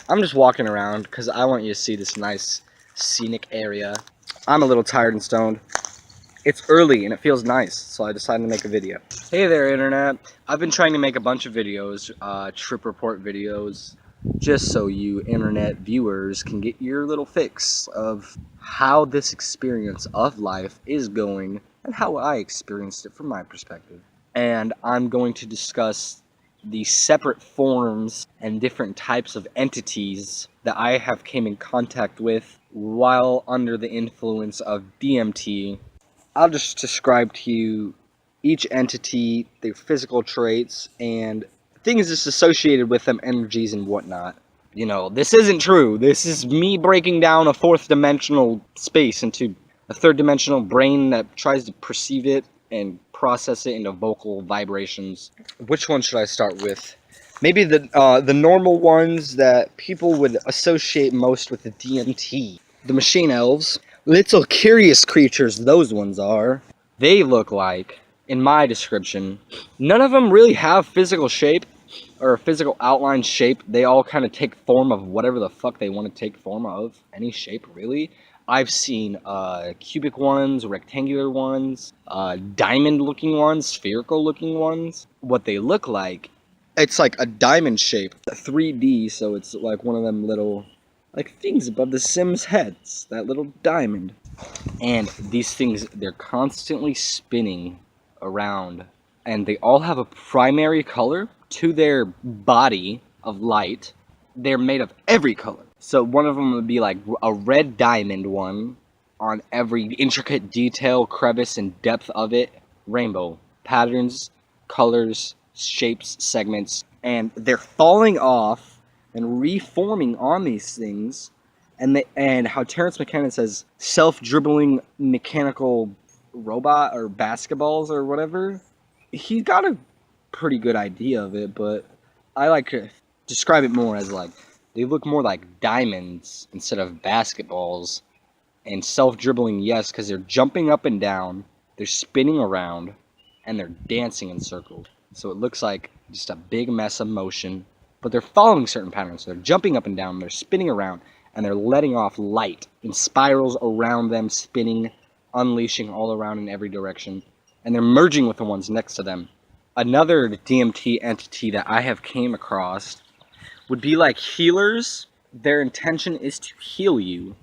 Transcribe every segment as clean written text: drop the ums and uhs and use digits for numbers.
I'm just walking around because I want you to see this nice scenic area. I'm a little tired and stoned. It's early and it feels nice, so I decided to make a video. Hey there, internet. I've been trying to make a bunch of videos, trip report videos, just so you internet viewers can get your little fix of how this experience of life is going and how I experienced it from my perspective. And I'm going to discuss the separate forms and different types of entities that I have came in contact with while under the influence of DMT. I'll just describe to you each entity, their physical traits, and things that's associated with them, energies and whatnot. You know, this isn't true. This is me breaking down a fourth dimensional space into a third dimensional brain that tries to perceive it and process it into vocal vibrations. Which one should I start with? Maybe the normal ones that people would associate most with the DMT. The machine elves. Little curious creatures those ones are. They look like, in my description, none of them really have physical shape or physical outline shape. They all kind of take form of whatever the fuck they want to take form of. Any shape, really. I've seen cubic ones, rectangular ones, diamond looking ones, spherical looking ones. What they look like, it's like a diamond shape, 3D, so it's like one of them little like things above the Sims heads, that little diamond. And these things, they're constantly spinning around, and they all have a primary color to their body of light. They're made of every color. So one of them would be like a red diamond one on every intricate detail, crevice, and depth of it. Rainbow patterns, colors, shapes, segments, and they're falling off and reforming on these things, and how Terrence McKenna says self-dribbling mechanical robot or basketballs or whatever. He got a pretty good idea of it, but I like to describe it more as like they look more like diamonds instead of basketballs. And self-dribbling, yes, because they're jumping up and down, they're spinning around, and they're dancing in circles. So it looks like just a big mess of motion. But they're following certain patterns. So they're jumping up and down, they're spinning around, and they're letting off light in spirals around them, spinning, unleashing all around in every direction. And they're merging with the ones next to them. Another DMT entity that I have came across would be like healers. Their intention is to heal you.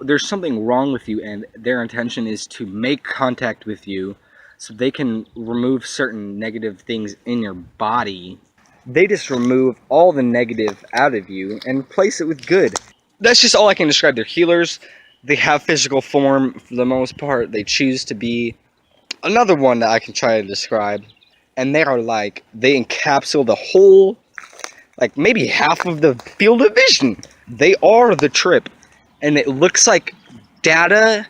There's something wrong with you, and their intention is to make contact with you so they can remove certain negative things in your body. They just remove all the negative out of you and replace it with good. That's just all I can describe. They're healers. They have physical form for the most part. They choose to be. Another one that I can try to describe. And they are like, they encapsulate the whole, like maybe half of the field of vision. They are the trip. And it looks like data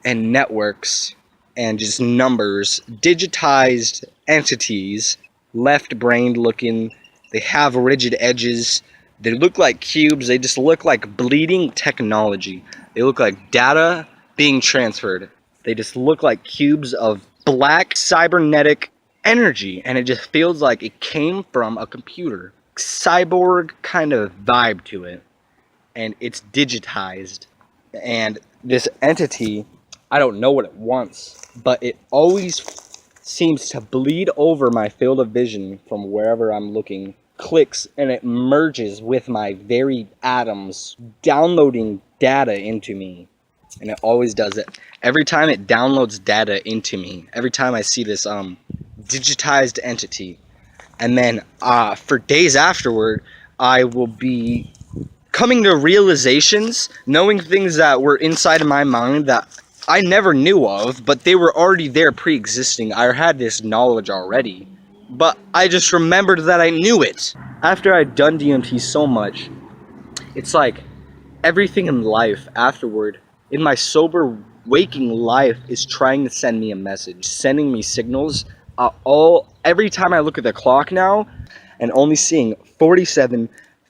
and networks and just numbers, digitized entities, left-brained looking. They have rigid edges. They look like cubes. They just look like bleeding technology. They look like data being transferred. They just look like cubes of black cybernetic energy, and it just feels like it came from a computer. Cyborg kind of vibe to it, and it's digitized. And this entity, I don't know what it wants, but it always seems to bleed over my field of vision from wherever I'm looking, clicks, and it merges with my very atoms, downloading data into me. And it always does it. Every time it downloads data into me, every time I see this digitized entity, and then for days afterward, I will be coming to realizations, knowing things that were inside of my mind that I never knew of, but they were already there pre-existing. I had this knowledge already, but I just remembered that I knew it. After I'd done DMT so much, it's like everything in life afterward, in my sober waking life, is trying to send me a message, sending me signals. Every time I look at the clock now, and only seeing 47,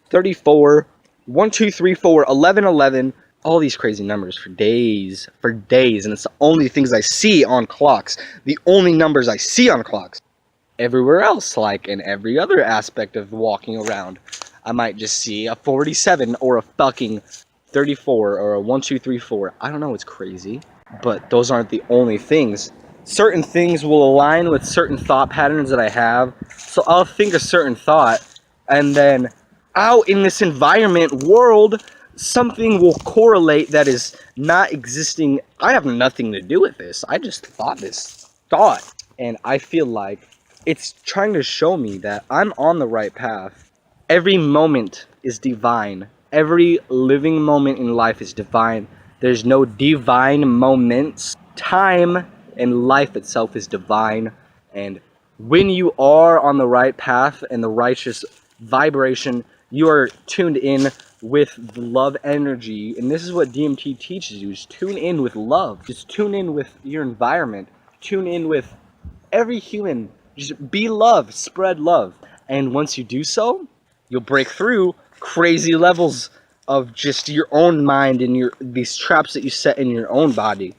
34, 1, 2, 3, 4, 11, 11, all these crazy numbers for days, and it's the only things I see on clocks, the only numbers I see on clocks. Everywhere else, like in every other aspect of walking around, I might just see a 47 or a fucking 34 or a 1, 2, 3, 4. I don't know, it's crazy. But those aren't the only things. Certain things will align with certain thought patterns that I have. So I'll think a certain thought, and then out in this environment world, something will correlate that is not existing. I have nothing to do with this. I just thought this thought. And I feel like it's trying to show me that I'm on the right path. Every moment is divine. Every living moment in life is divine. There's no divine moments. Time and life itself is divine. And when you are on the right path and the righteous vibration, you are tuned in with the love energy. And this is what DMT teaches you, is tune in with love. Just tune in with your environment. Tune in with every human. Just be love, spread love. And once you do so, you'll break through crazy levels of just your own mind and these traps that you set in your own body.